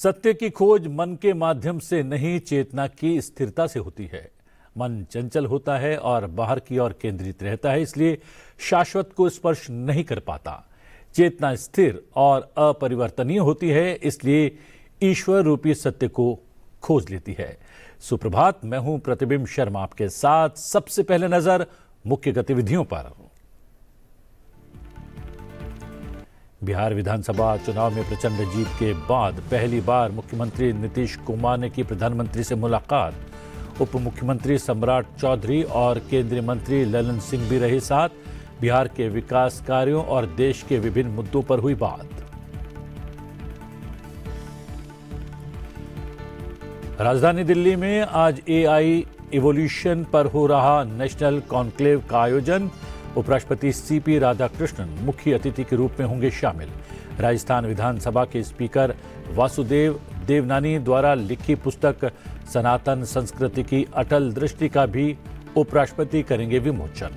सत्य की खोज मन के माध्यम से नहीं, चेतना की स्थिरता से होती है। मन चंचल होता है और बाहर की ओर केंद्रित रहता है, इसलिए शाश्वत को स्पर्श नहीं कर पाता। चेतना स्थिर और अपरिवर्तनीय होती है, इसलिए ईश्वर रूपी सत्य को खोज लेती है। सुप्रभात, मैं हूं प्रतिबिंब शर्मा आपके साथ। सबसे पहले नजर मुख्य गतिविधियों पर। बिहार विधानसभा चुनाव में प्रचंड जीत के बाद पहली बार मुख्यमंत्री नीतीश कुमार ने की प्रधानमंत्री से मुलाकात। उप मुख्यमंत्री सम्राट चौधरी और केंद्रीय मंत्री ललन सिंह भी रहे साथ। बिहार के विकास कार्यों और देश के विभिन्न मुद्दों पर हुई बात। राजधानी दिल्ली में आज एआई इवोल्यूशन पर हो रहा नेशनल कॉन्क्लेव का आयोजन। उपराष्ट्रपति सीपी राधाकृष्णन मुख्य अतिथि के रूप में होंगे शामिल। राजस्थान विधानसभा के स्पीकर वासुदेव देवनानी द्वारा लिखी पुस्तक सनातन संस्कृति की अटल दृष्टि का भी उपराष्ट्रपति करेंगे विमोचन।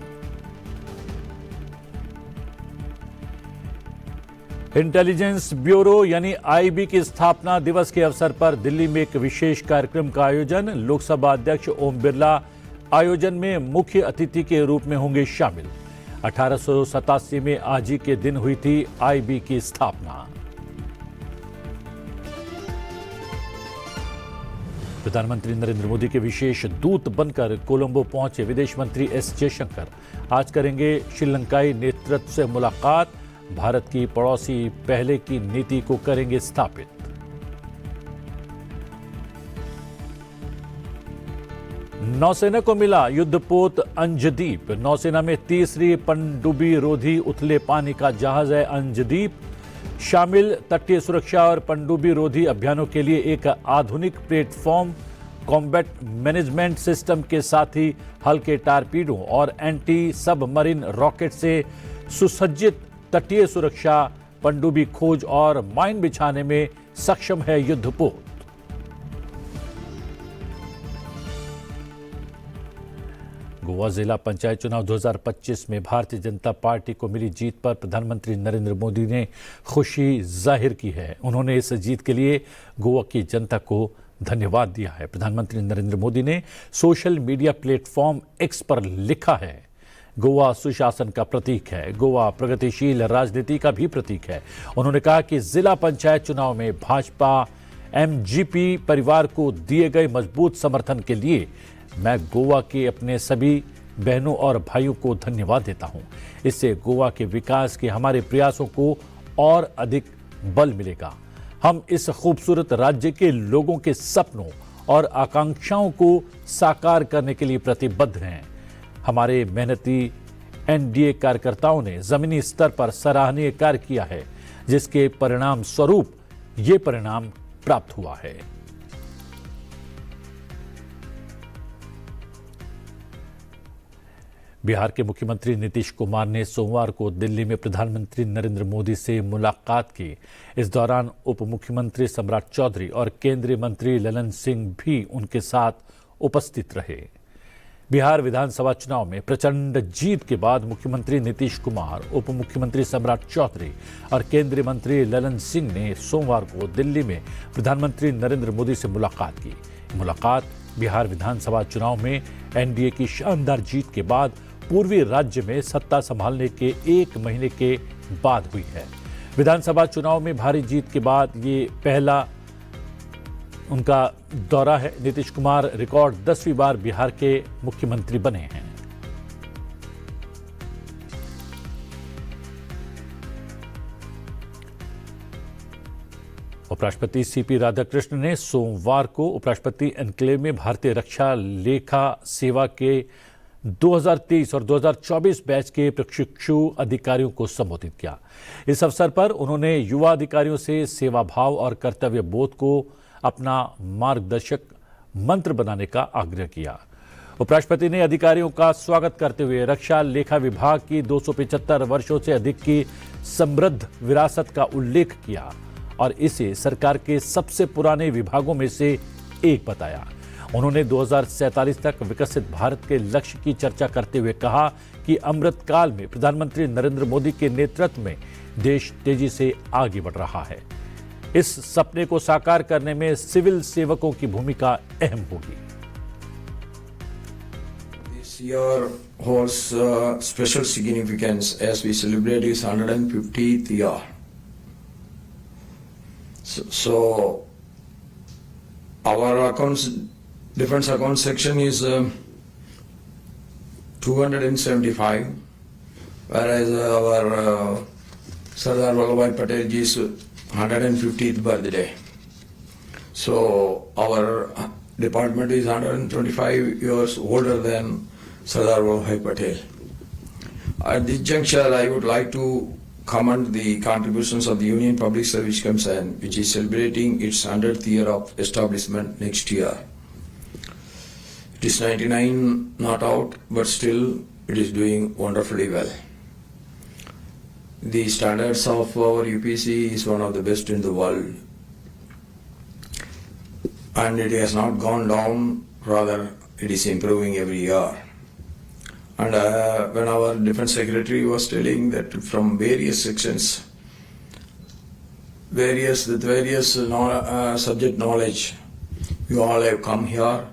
इंटेलिजेंस ब्यूरो यानी आईबी की स्थापना दिवस के अवसर पर दिल्ली में एक विशेष कार्यक्रम का आयोजन। लोकसभा अध्यक्ष ओम बिरला आयोजन में मुख्य अतिथि के रूप में होंगे शामिल। 1887 में आज ही के दिन हुई थी आईबी की स्थापना। प्रधानमंत्री नरेंद्र मोदी के विशेष दूत बनकर कोलंबो पहुंचे विदेश मंत्री एस जयशंकर। आज करेंगे श्रीलंकाई नेतृत्व से मुलाकात। भारत की पड़ोसी पहले की नीति को करेंगे स्थापित। नौसेना को मिला युद्धपोत अंजदीप। नौसेना में तीसरी पनडुब्बी रोधी उथले पानी का जहाज है अंजदीप। शामिल तटीय सुरक्षा और पनडुब्बी रोधी अभियानों के लिए एक आधुनिक प्लेटफॉर्म, कॉम्बैट मैनेजमेंट सिस्टम के साथ ही हल्के टारपीडो और एंटी सबमरीन रॉकेट से सुसज्जित तटीय सुरक्षा, पनडुब्बी खोज और माइन बिछाने में सक्षम है युद्धपोत। गोवा जिला पंचायत चुनाव 2025 में भारतीय जनता पार्टी को मिली जीत पर प्रधानमंत्री नरेंद्र मोदी ने खुशी जाहिर की है। उन्होंने इस जीत के लिए गोवा की जनता को धन्यवाद दिया है। प्रधानमंत्री नरेंद्र मोदी ने सोशल मीडिया प्लेटफॉर्म एक्स पर लिखा है, गोवा सुशासन का प्रतीक है, गोवा प्रगतिशील राजनीति का भी प्रतीक है। उन्होंने कहा कि जिला पंचायत चुनाव में भाजपा एमजीपी परिवार को दिए गए मजबूत समर्थन के लिए मैं गोवा के अपने सभी बहनों और भाइयों को धन्यवाद देता हूं। इससे गोवा के विकास के हमारे प्रयासों को और अधिक बल मिलेगा। हम इस खूबसूरत राज्य के लोगों के सपनों और आकांक्षाओं को साकार करने के लिए प्रतिबद्ध हैं। हमारे मेहनती एनडीए कार्यकर्ताओं ने जमीनी स्तर पर सराहनीय कार्य किया है, जिसके परिणाम स्वरूप ये परिणाम प्राप्त हुआ है। बिहार के मुख्यमंत्री नीतीश कुमार ने सोमवार को दिल्ली में प्रधानमंत्री नरेंद्र मोदी से मुलाकात की। इस दौरान उप मुख्यमंत्री सम्राट चौधरी और केंद्रीय मंत्री ललन सिंह भी उनके साथ उपस्थित रहे। बिहार विधानसभा चुनाव में प्रचंड जीत के बाद मुख्यमंत्री नीतीश कुमार, उप मुख्यमंत्री सम्राट चौधरी और केंद्रीय मंत्री ललन सिंह ने सोमवार को दिल्ली में प्रधानमंत्री नरेंद्र मोदी से मुलाकात की। मुलाकात बिहार विधानसभा चुनाव में एनडीए की शानदार जीत के बाद पूर्वी राज्य में सत्ता संभालने के 1 महीने के बाद हुई है। विधानसभा चुनाव में भारी जीत के बाद ये पहला उनका दौरा है। नीतीश कुमार रिकॉर्ड 10वीं बार बिहार के मुख्यमंत्री बने हैं। उपराष्ट्रपति सीपी राधाकृष्णन ने सोमवार को उपराष्ट्रपति एन्क्लेव में भारतीय रक्षा लेखा सेवा के 2023 और 2024 बैच के प्रशिक्षु अधिकारियों को संबोधित किया। इस अवसर पर उन्होंने युवा अधिकारियों से सेवा भाव और कर्तव्य बोध को अपना मार्गदर्शक मंत्र बनाने का आग्रह किया। उपराष्ट्रपति ने अधिकारियों का स्वागत करते हुए रक्षा लेखा विभाग की 275 वर्षों से अधिक की समृद्ध विरासत का उल्लेख किया और इसे सरकार के सबसे पुराने विभागों में से एक बताया। उन्होंने 2047 तक विकसित भारत के लक्ष्य की चर्चा करते हुए कहा कि अमृतकाल में प्रधानमंत्री नरेंद्र मोदी के नेतृत्व में देश तेजी से आगे बढ़ रहा है। इस सपने को साकार करने में सिविल सेवकों की भूमिका अहम होगी। This year holds special significance as we celebrate its 150th year. So our accounts, defense account section is 275, whereas our Sardar Vallabhbhai Patel ji's 150th birthday. So our department is 125 years older than Sardar Vallabhbhai Patel. At this juncture, I would like to commend the contributions of the Union Public Service Commission, which is celebrating its 100th year of establishment next year. It is 99 not out, but still it is doing wonderfully well. The standards of our UPC is one of the best in the world, and it has not gone down, rather it is improving every year. And when our Defense Secretary was telling that from various sections, with various subject knowledge, you all have come here,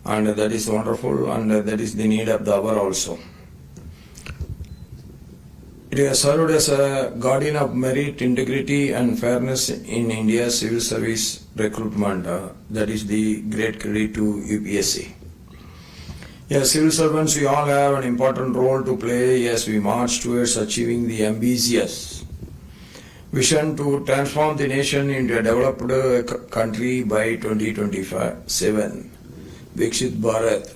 and that is wonderful, and that is the need of the hour also. It has served as a guardian of merit, integrity and fairness in India's civil service recruitment. That is the great credit to UPSC. As civil servants, we all have an important role to play as we march towards achieving the ambitious vision to transform the nation into a developed country by 2027. Viksit Bharat.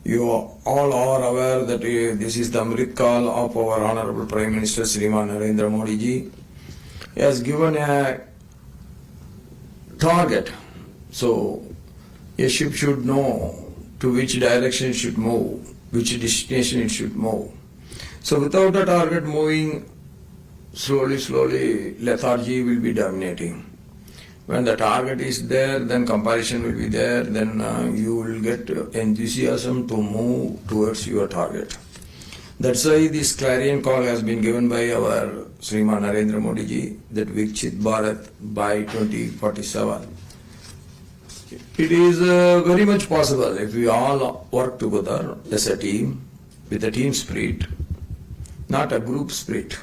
You all are aware that this is the Amrit Kal of our Honorable Prime Minister Shriman Narendra Modi ji. He has given a target. So a ship should know to which direction it should move, which destination it should move. So without a target moving, slowly lethargy will be dominating. When the target is there, then comparison will be there, then you will get enthusiasm to move towards your target. That's why this clarion call has been given by our Shriman Narendra Modi ji, that Viksit Bharat by 2047. It is very much possible if we all work together as a team, with a team spirit, not a group spirit.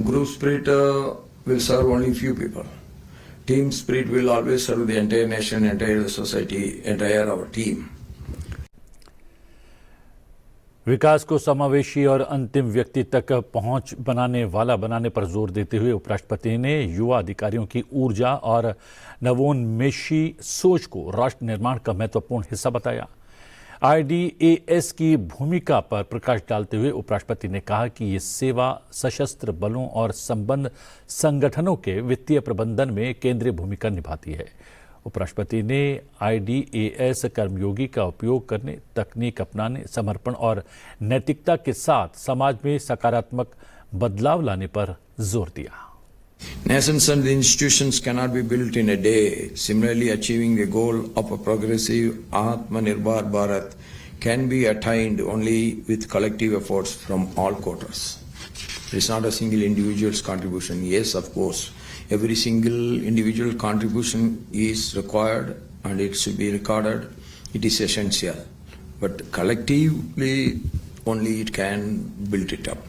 Group spirit will serve only few people. Team spirit will always serve the entire nation, entire society, entire our team. विकास को समावेशी और अंतिम व्यक्ति तक पहुंच बनाने पर जोर देते हुए उपराष्ट्रपति ने युवा अधिकारियों की ऊर्जा और नवोन्मेषी सोच को राष्ट्र निर्माण का महत्वपूर्ण हिस्सा बताया। IDAS की भूमिका पर प्रकाश डालते हुए उपराष्ट्रपति ने कहा कि ये सेवा सशस्त्र बलों और संबद्ध संगठनों के वित्तीय प्रबंधन में केंद्रीय भूमिका निभाती है। उपराष्ट्रपति ने IDAS कर्मयोगी का उपयोग करने, तकनीक अपनाने, समर्पण और नैतिकता के साथ समाज में सकारात्मक बदलाव लाने पर जोर दिया। Nations and the institutions cannot be built in a day. Similarly, achieving the goal of a progressive Atmanirbhar Bharat can be attained only with collective efforts from all quarters. It is not a single individual's contribution. Yes, of course, every single individual contribution is required and it should be recorded. It is essential. But collectively, only it can build it up.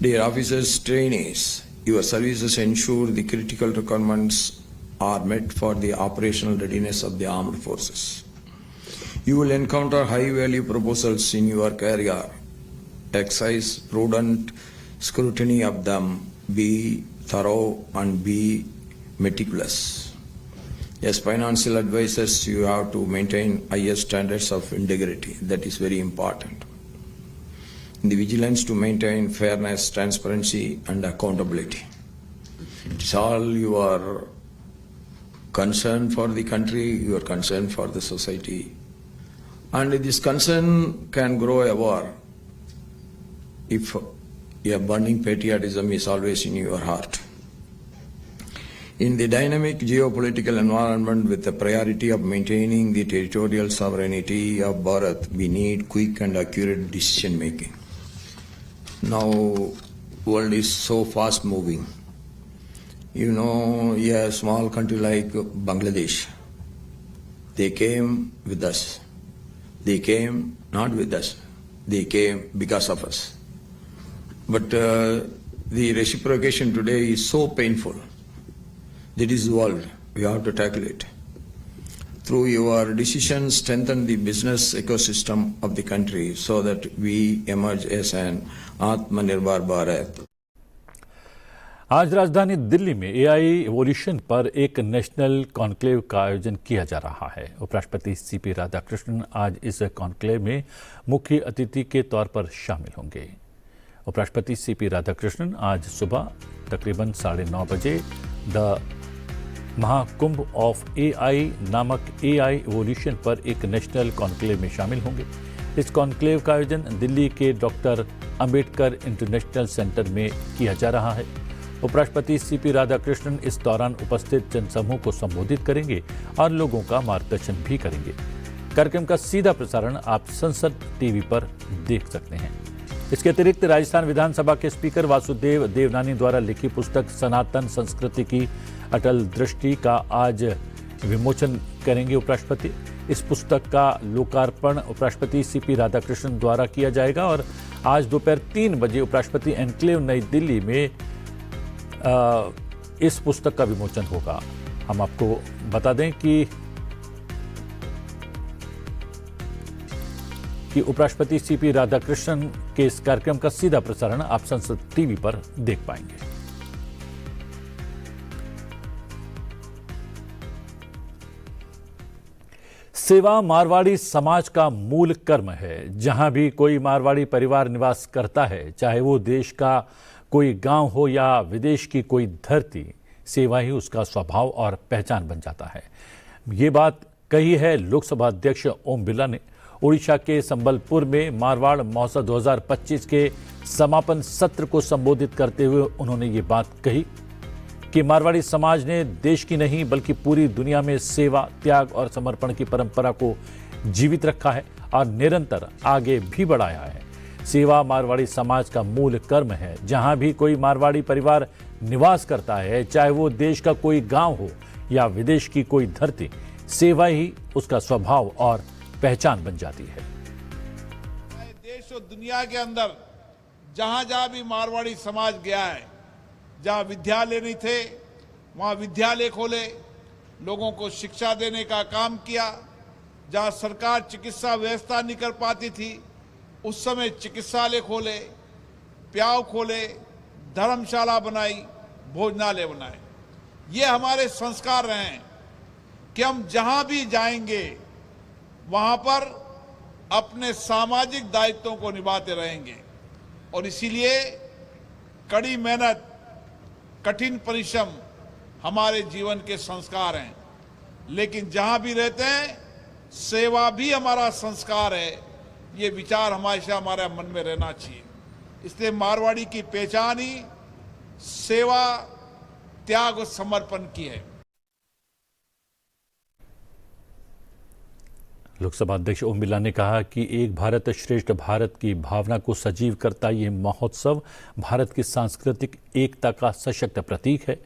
Dear officers, trainees, your services ensure the critical requirements are met for the operational readiness of the armed forces. You will encounter high-value proposals in your career. Exercise prudent scrutiny of them. Be thorough and be meticulous. As financial advisors, you have to maintain highest standards of integrity. That is very important. The vigilance to maintain fairness, transparency and accountability. It's all your concern for the country, your concern for the society. And this concern can grow ever if a burning patriotism is always in your heart. In the dynamic geopolitical environment with the priority of maintaining the territorial sovereignty of Bharat, we need quick and accurate decision making. Now, world is so fast moving. You know, a small country like Bangladesh, they came with us. They came not with us. They came because of us. But the reciprocation today is so painful. That is the world. We have to tackle it. Through your decisions, strengthen the business ecosystem of the country so that we emerge as an Atmanirbhar Bharat. आज राजधानी दिल्ली में AI evolution पर एक national conclave का आयोजन किया जा रहा है। उपराष्ट्रपति सीपी राधाकृष्णन आज इस कॉन्क्लेव में मुख्य अतिथि के तौर पर शामिल होंगे। उपराष्ट्रपति सीपी राधाकृष्णन आज सुबह तकरीबन 9:30 बजे द महाकुंभ ऑफ एआई नामक एआई एवोल्यूशन पर एक नेशनल कॉन्क्लेव में शामिल होंगे। इस कॉन्क्लेव का आयोजन दिल्ली के डॉक्टर अंबेडकर इंटरनेशनल सेंटर में किया जा रहा है। उपराष्ट्रपति सीपी राधाकृष्णन इस दौरान उपस्थित जनसमूह को संबोधित करेंगे और लोगों का मार्गदर्शन भी करेंगे। कार्यक्रम का सीधा प्रसारण आप संसद टीवी पर देख सकते हैं। इसके अतिरिक्त राजस्थान विधानसभा के स्पीकर वासुदेव देवनानी द्वारा लिखी पुस्तक सनातन संस्कृति की अटल दृष्टि का आज विमोचन करेंगे उपराष्ट्रपति। इस पुस्तक का लोकार्पण उपराष्ट्रपति सीपी राधाकृष्णन द्वारा किया जाएगा और आज दोपहर 3 बजे उपराष्ट्रपति एन्क्लेव नई दिल्ली में इस पुस्तक का विमोचन होगा। हम आपको बता दें कि उपराष्ट्रपति सीपी राधाकृष्णन के इस कार्यक्रम का सीधा प्रसारण आप संसद टीवी पर देख पाएंगे। सेवा मारवाड़ी समाज का मूल कर्म है। जहां भी कोई मारवाड़ी परिवार निवास करता है, चाहे वो देश का कोई गांव हो या विदेश की कोई धरती, सेवा ही उसका स्वभाव और पहचान बन जाता है। ये बात कही है लोकसभा अध्यक्ष ओम बिरला ने। ओडिशा के संबलपुर में मारवाड़ महोत्सव 2025 के समापन सत्र को संबोधित करते हुए उन्होंने ये बात कही कि मारवाड़ी समाज ने देश की नहीं बल्कि पूरी दुनिया में सेवा, त्याग और समर्पण की परंपरा को जीवित रखा है और निरंतर आगे भी बढ़ाया है। सेवा मारवाड़ी समाज का मूल कर्म है। जहां भी कोई मारवाड़ी परिवार निवास करता है, चाहे वो देश का कोई गांव हो या विदेश की कोई धरती, सेवा ही उसका स्वभाव और पहचान बन जाती है। देश और दुनिया के अंदर जहां जहां भी मारवाड़ी समाज गया है, जहां विद्यालय नहीं थे वहां विद्यालय खोले, लोगों को शिक्षा देने का काम किया। जहां सरकार चिकित्सा व्यवस्था नहीं कर पाती थी उस समय चिकित्सालय खोले, प्याव खोले, धर्मशाला बनाई, भोजनालय बनाए। ये हमारे संस्कार रहे हैं कि हम जहां भी जाएंगे वहां पर अपने सामाजिक दायित्वों को निभाते रहेंगे और इसीलिए कड़ी मेहनत, कठिन परिश्रम हमारे जीवन के संस्कार हैं। लेकिन जहां भी रहते हैं सेवा भी हमारा संस्कार है। ये विचार हमेशा हमारे मन में रहना चाहिए। इसलिए मारवाड़ी की पहचान ही सेवा, त्याग और समर्पण की है। लोकसभा अध्यक्ष ओम बिरला ने कहा कि एक भारत श्रेष्ठ भारत की भावना को सजीव करता ये महोत्सव भारत की सांस्कृतिक एकता का सशक्त प्रतीक है।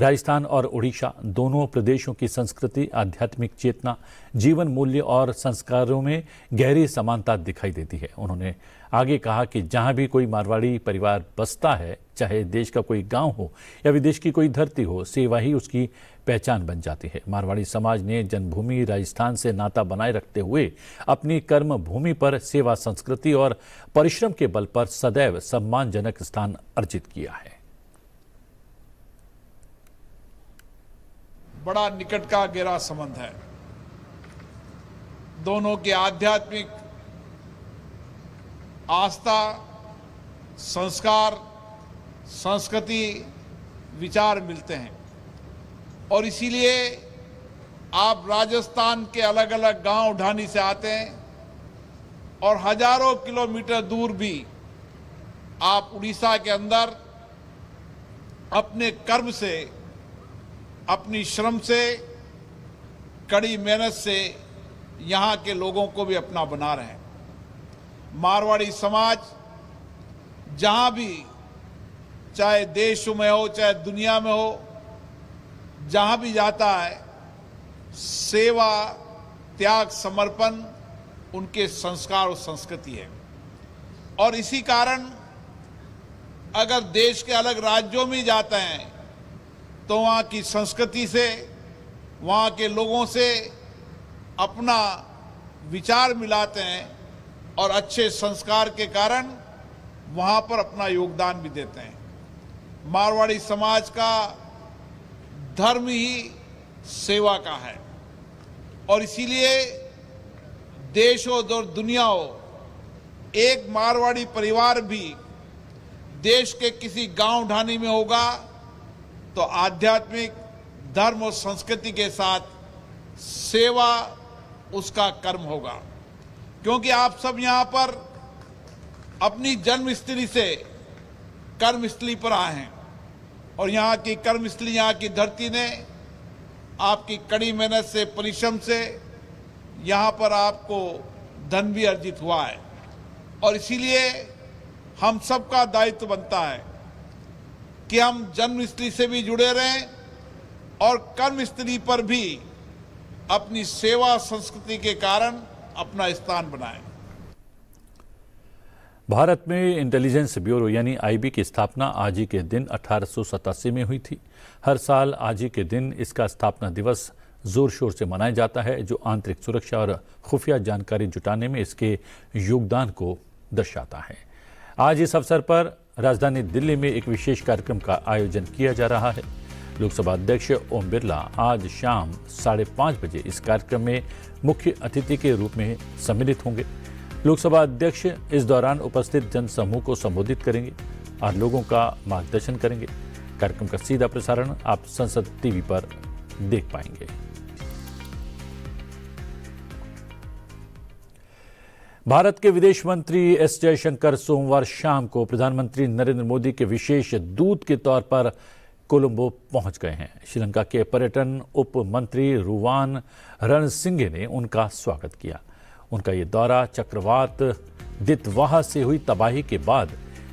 राजस्थान और ओडिशा दोनों प्रदेशों की संस्कृति, आध्यात्मिक चेतना, जीवन मूल्य और संस्कारों में गहरी समानता दिखाई देती है। उन्होंने आगे कहा कि जहां भी कोई मारवाड़ी परिवार बसता है, चाहे देश का कोई गांव हो या विदेश की कोई धरती हो, सेवा ही उसकी पहचान बन जाती है। मारवाड़ी समाज ने जन्मभूमि राजस्थान से नाता बनाए रखते हुए अपनी कर्म भूमि पर सेवा, संस्कृति और परिश्रम के बल पर सदैव सम्मानजनक स्थान अर्जित किया है। बड़ा निकट का गहरा संबंध है। दोनों के आध्यात्मिक आस्था, संस्कार, संस्कृति, विचार मिलते हैं और इसीलिए आप राजस्थान के अलग अलग गांव ढाणी से आते हैं और हजारों किलोमीटर दूर भी आप उड़ीसा के अंदर अपने कर्म से, अपनी श्रम से, कड़ी मेहनत से यहाँ के लोगों को भी अपना बना रहे हैं। मारवाड़ी समाज जहाँ भी, चाहे देश में हो चाहे दुनिया में हो, जहां भी जाता है सेवा, त्याग, समर्पण उनके संस्कार और संस्कृति है। और इसी कारण अगर देश के अलग राज्यों में जाते हैं तो वहाँ की संस्कृति से, वहाँ के लोगों से अपना विचार मिलाते हैं और अच्छे संस्कार के कारण वहाँ पर अपना योगदान भी देते हैं। मारवाड़ी समाज का धर्म ही सेवा का है और इसीलिए देश हो और दुनिया हो, एक मारवाड़ी परिवार भी देश के किसी गांव ढाणी में होगा तो आध्यात्मिक, धर्म और संस्कृति के साथ सेवा उसका कर्म होगा। क्योंकि आप सब यहाँ पर अपनी जन्मस्थली से कर्मस्थली पर आए हैं और यहाँ की कर्मस्थली, यहाँ की धरती ने आपकी कड़ी मेहनत से, परिश्रम से यहाँ पर आपको धन भी अर्जित हुआ है और इसीलिए हम सबका दायित्व बनता है कि हम जन्मस्थली से भी जुड़े रहें और कर्मस्थली पर भी अपनी सेवा संस्कृति के कारण अपना स्थान बनाएं। भारत में इंटेलिजेंस ब्यूरो यानी आईबी की स्थापना आज ही के दिन 1887 में हुई थी। हर साल आज ही के दिन इसका स्थापना दिवस जोर शोर से मनाया जाता है, जो आंतरिक सुरक्षा और खुफिया जानकारी जुटाने में इसके योगदान को दर्शाता है। आज इस अवसर पर राजधानी दिल्ली में एक विशेष कार्यक्रम का आयोजन किया जा रहा है। लोकसभा अध्यक्ष ओम बिरला आज शाम 5:30 बजे इस कार्यक्रम में मुख्य अतिथि के रूप में सम्मिलित होंगे। लोकसभा अध्यक्ष इस दौरान उपस्थित जनसमूह को संबोधित करेंगे और लोगों का मार्गदर्शन करेंगे। कार्यक्रम का सीधा प्रसारण आप संसद टीवी पर देख पाएंगे। भारत के विदेश मंत्री एस जयशंकर सोमवार शाम को प्रधानमंत्री नरेंद्र मोदी के विशेष दूत के तौर पर कोलंबो पहुंच गए हैं। श्रीलंका के पर्यटन उप मंत्री रुवान रणसिंघे ने उनका स्वागत किया। उनका ये दौरा चक्रवात दितवाह से हुई तबाही के बाद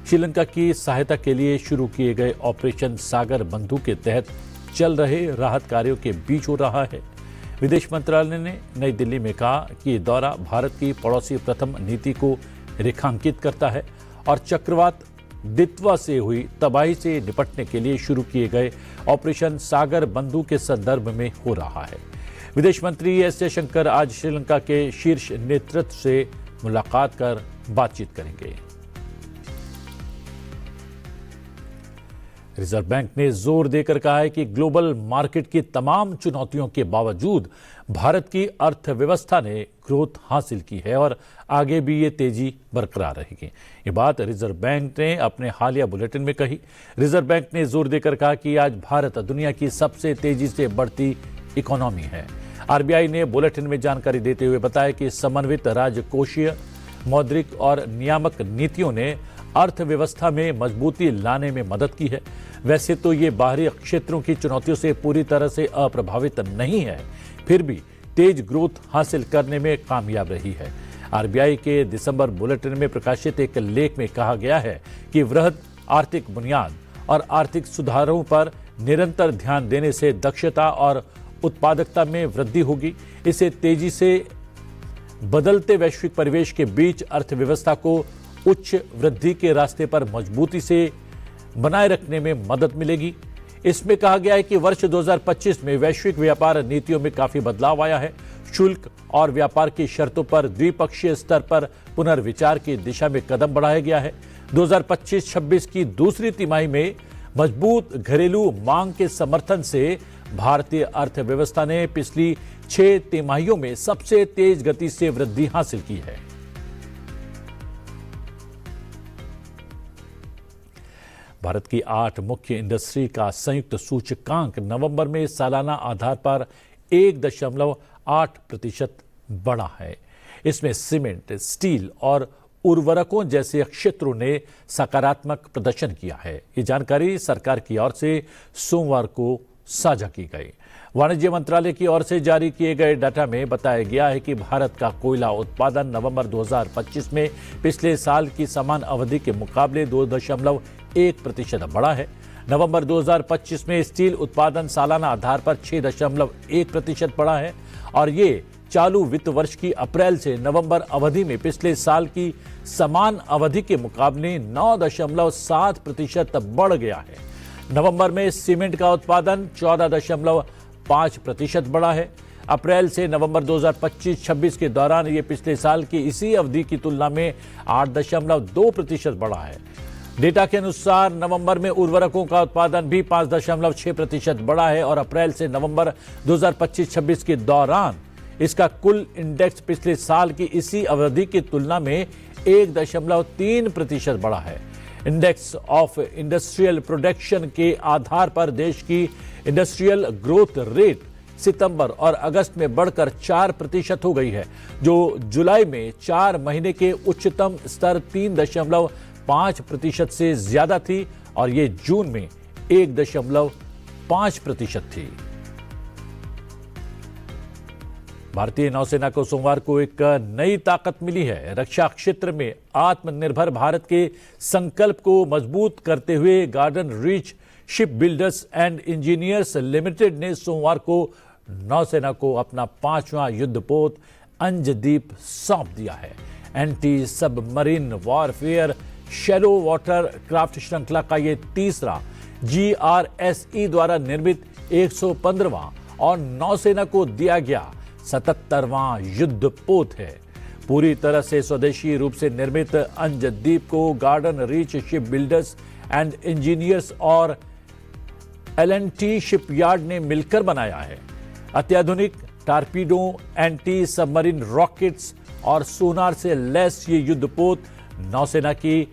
श्रीलंका की सहायता के लिए शुरू किए गए ऑपरेशन सागर बंधु के तहत चल रहे राहत कार्यों के बीच हो रहा है। विदेश मंत्रालय ने नई दिल्ली में कहा कि ये दौरा भारत की पड़ोसी प्रथम नीति को रेखांकित करता है और चक्रवात दितवा से हुई तबाही से निपटने के लिए शुरू किए गए ऑपरेशन सागर बंधु के संदर्भ में हो रहा है। विदेश मंत्री एस जयशंकर आज श्रीलंका के शीर्ष नेतृत्व से मुलाकात कर बातचीत करेंगे। रिजर्व बैंक ने जोर देकर कहा है कि ग्लोबल मार्केट की तमाम चुनौतियों के बावजूद भारत की अर्थव्यवस्था ने ग्रोथ हासिल की है और आगे भी ये तेजी बरकरार रहेगी। ये बात रिजर्व बैंक ने अपने हालिया बुलेटिन में कही। रिजर्व बैंक ने जोर देकर कहा कि आज भारत दुनिया की सबसे तेजी से बढ़ती इकोनॉमी है। आरबीआई ने बुलेटिन में जानकारी देते हुए बताया कि समन्वित राजकोषीय, मौद्रिक और नियामक नीतियों ने अर्थव्यवस्था में मजबूती लाने में मदद की है। वैसे तो ये बाहरी क्षेत्रों की चुनौतियों से पूरी तरह से अप्रभावित नहीं है, फिर भी तेज ग्रोथ हासिल करने में कामयाब रही है। आरबीआई के दिसंबर बुलेटिन में प्रकाशित एक लेख में कहा गया है कि वृहद आर्थिक बुनियाद और आर्थिक सुधारों पर निरंतर ध्यान देने से दक्षता और उत्पादकता में वृद्धि होगी। इसे तेजी से बदलते वैश्विक परिवेश के बीच अर्थव्यवस्था को उच्च वृद्धि के रास्ते पर मजबूती से बनाए रखने में मदद मिलेगी। इसमें कहा गया है कि वर्ष 2025 में वैश्विक व्यापार नीतियों में काफी बदलाव आया है। शुल्क और व्यापार की शर्तों पर द्विपक्षीय स्तर पर पुनर्विचार की दिशा में कदम बढ़ाया गया है। 2025-26 की दूसरी तिमाही में मजबूत घरेलू मांग के समर्थन से भारतीय अर्थव्यवस्था ने पिछली 6 तिमाहियों में सबसे तेज गति से वृद्धि हासिल की है। भारत की 8 मुख्य इंडस्ट्री का संयुक्त सूचकांक नवंबर में सालाना आधार पर 1.8% बढ़ा है। इसमें सीमेंट, स्टील और उर्वरकों जैसे क्षेत्रों ने सकारात्मक प्रदर्शन किया है। ये जानकारी सरकार की ओर से सोमवार को साझा की गई। वाणिज्य मंत्रालय की ओर से जारी किए गए डाटा में बताया गया है कि भारत का कोयला उत्पादन नवंबर 2025 में पिछले साल की समान अवधि के मुकाबले 2.1% बढ़ा है। नवंबर 2025 में स्टील उत्पादन सालाना आधार पर 6.1% बढ़ा है और ये चालू वित्त वर्ष की अप्रैल से नवंबर अवधि में पिछले साल की समान अवधि के मुकाबले 9.7% बढ़ गया है। नवंबर में सीमेंट का उत्पादन 14.5% बढ़ा है। अप्रैल से नवंबर 2025-26 के दौरान ये पिछले साल की इसी अवधि की तुलना में 8.2% बढ़ा है। डेटा के अनुसार नवंबर में उर्वरकों का उत्पादन भी 5.6% बढ़ा है और अप्रैल से नवंबर 2025-26 के दौरान इसका कुल इंडेक्स पिछले साल की इसी अवधि की तुलना में 1.3% बढ़ा है। इंडेक्स ऑफ इंडस्ट्रियल प्रोडक्शन के आधार पर देश की इंडस्ट्रियल ग्रोथ रेट सितंबर और अगस्त में बढ़कर 4% हो गई है, जो जुलाई में 4 महीने के उच्चतम स्तर 3.5% से ज्यादा थी और ये जून में 1.5% थी। भारतीय नौसेना को सोमवार को एक नई ताकत मिली है। रक्षा क्षेत्र में आत्मनिर्भर भारत के संकल्प को मजबूत करते हुए garden reach ship builders and engineers limited ने सोमवार को नौसेना को अपना 5वां युद्धपोत अंजदीप सौंप दिया है। Anti submarine warfare shallow water craft श्रृंखला का यह तीसरा GRSE द्वारा निर्मित 115वां और नौसेना को दिया गया 77वां युद्धपोत है। पूरी तरह से स्वदेशी रूप से निर्मित अंजदीप को garden reach ship builders and engineers और L&T शिपयार्ड ने मिलकर बनाया है। अत्याधुनिक टारपीडो, एंटी सबमरीन रॉकेट्स और सोनार से लैस ये युद्धपोत नौसेना की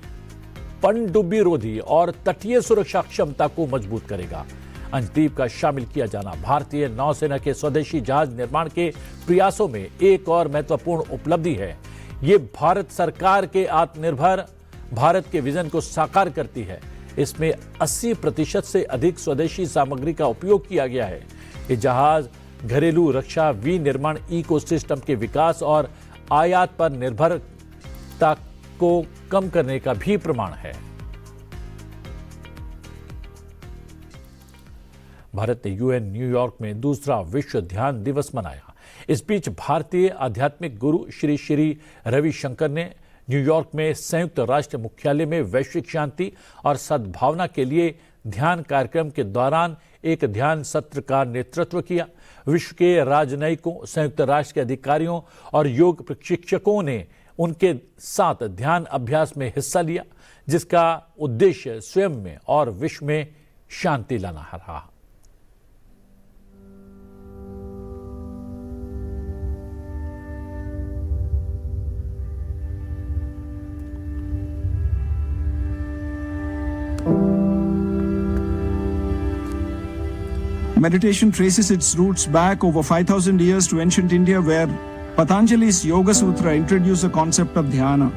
पनडुब्बी रोधी और तटीय सुरक्षा क्षमता को मजबूत करेगा। अंजदीप का शामिल किया जाना भारतीय नौसेना के स्वदेशी जहाज निर्माण के प्रयासों में एक और महत्वपूर्ण उपलब्धि है। ये भारत सरकार के आत्मनिर्भर भारत के विजन को साकार करती है। इसमें 80% से अधिक स्वदेशी सामग्री का उपयोग किया गया है। ये जहाज घरेलू रक्षा विनिर्माण इकोसिस्टम के विकास और आयात पर निर्भरता को कम करने का भी प्रमाण है। भारत ने यूएन न्यूयॉर्क में दूसरा विश्व ध्यान दिवस मनाया। इस बीच भारतीय आध्यात्मिक गुरु श्री श्री रविशंकर ने न्यूयॉर्क में संयुक्त राष्ट्र मुख्यालय में वैश्विक शांति और सद्भावना के लिए ध्यान कार्यक्रम के दौरान एक ध्यान सत्र का नेतृत्व किया। विश्व के राजनयिकों, संयुक्त राष्ट्र के अधिकारियों और योग प्रशिक्षकों ने उनके साथ ध्यान अभ्यास में हिस्सा लिया, जिसका उद्देश्य स्वयं में और विश्व में शांति लाना रहा। Meditation traces its roots back over 5,000 years to ancient India, where Patanjali's Yoga Sutra introduced the concept of dhyana,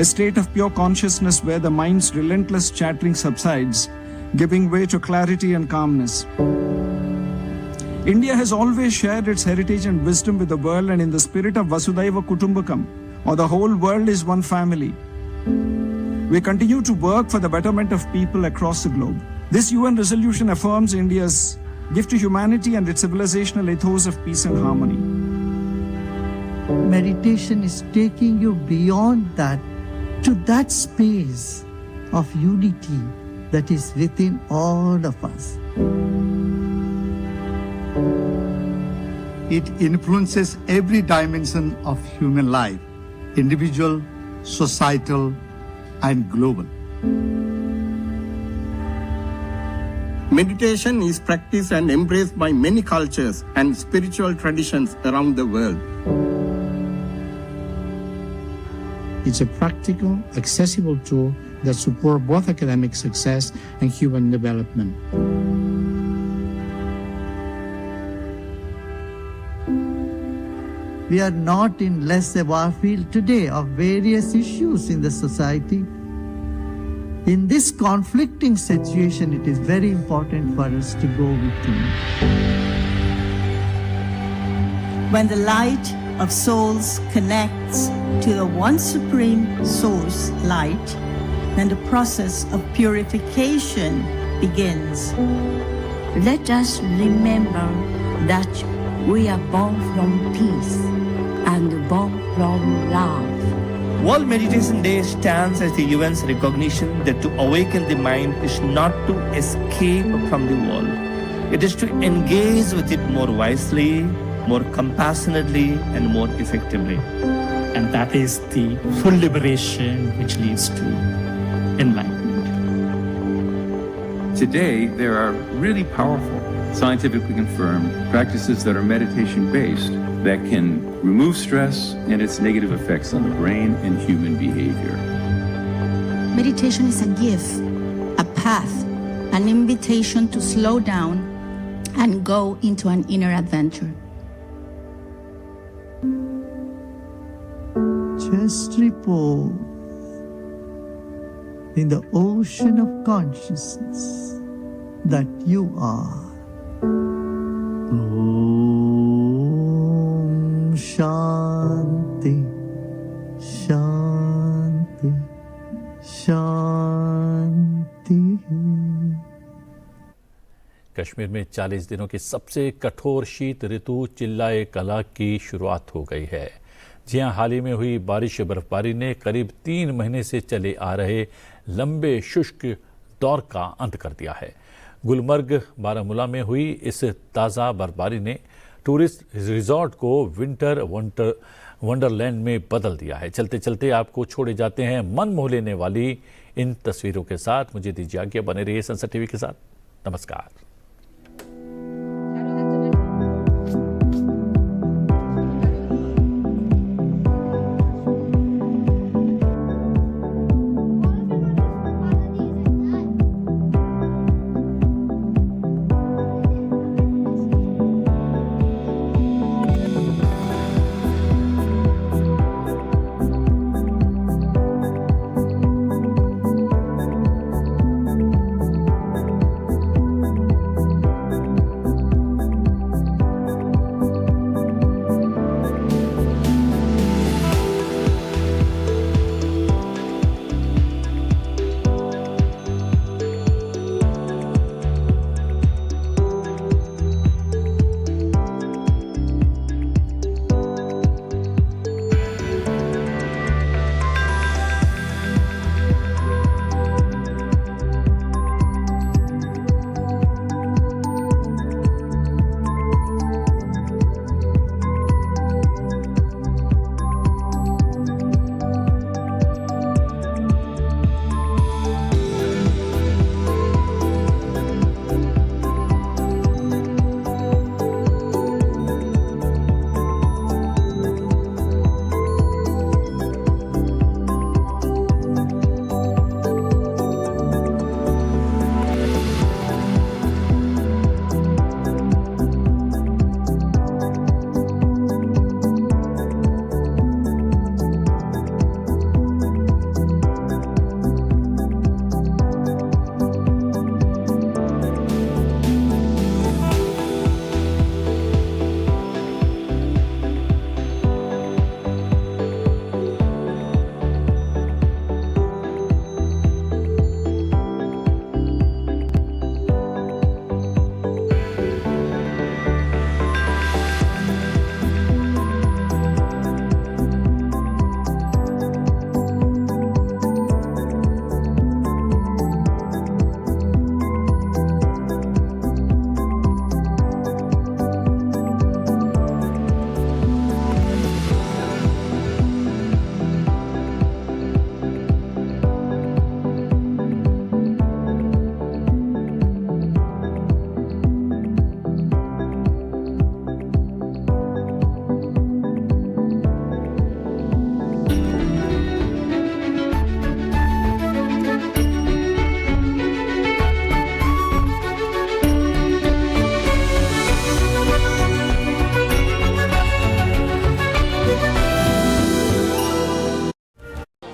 a state of pure consciousness where the mind's relentless chattering subsides, giving way to clarity and calmness. India has always shared its heritage and wisdom with the world, and in the spirit of Vasudhaiva Kutumbakam, or the whole world is one family, we continue to work for the betterment of people across the globe. This UN resolution affirms India's gift to humanity and its civilizational ethos of peace and harmony. Meditation is taking you beyond that to that space of unity that is within all of us. It influences every dimension of human life, individual, societal, and global. Meditation is practiced and embraced by many cultures and spiritual traditions around the world. It's a practical, accessible tool that supports both academic success and human development. We are not in laissez-faire field today of various issues in the society. In this conflicting situation, it is very important for us to go within. When the light of souls connects to the one supreme source light, then the process of purification begins. Let us remember that we are born from peace and born from love. World Meditation Day stands as the UN's recognition that to awaken the mind is not to escape from the world. It is to engage with it more wisely, more compassionately, and more effectively. And that is the full liberation which leads to enlightenment. Today, there are really powerful, scientifically confirmed practices that are meditation-based that can remove stress and its negative effects on the brain and human behavior. Meditation is a gift, a path, an invitation to slow down and go into an inner adventure. Just repose in the ocean of consciousness that you are. Om Shanti, Shanti, Shanti. Kashmir में 40 दिनों की सबसे कठोर शीत ऋतु चिल्लाए कला की शुरुआत हो गई है। जी हां, हाल ही में हुई बारिश बर्फबारी ने करीब 3 महीने से चले आ रहे लंबे शुष्क दौर का अंत कर दिया है। गुलमर्ग बारामूला में हुई इस ताज़ा बर्फबारी ने टूरिस्ट रिजॉर्ट को विंटर वंडरलैंड में बदल दिया है। चलते चलते आपको छोड़े जाते हैं मन मोह लेने वाली इन तस्वीरों के साथ। मुझे दीजिए आज्ञा, बने रहिए संसद टीवी के साथ। नमस्कार।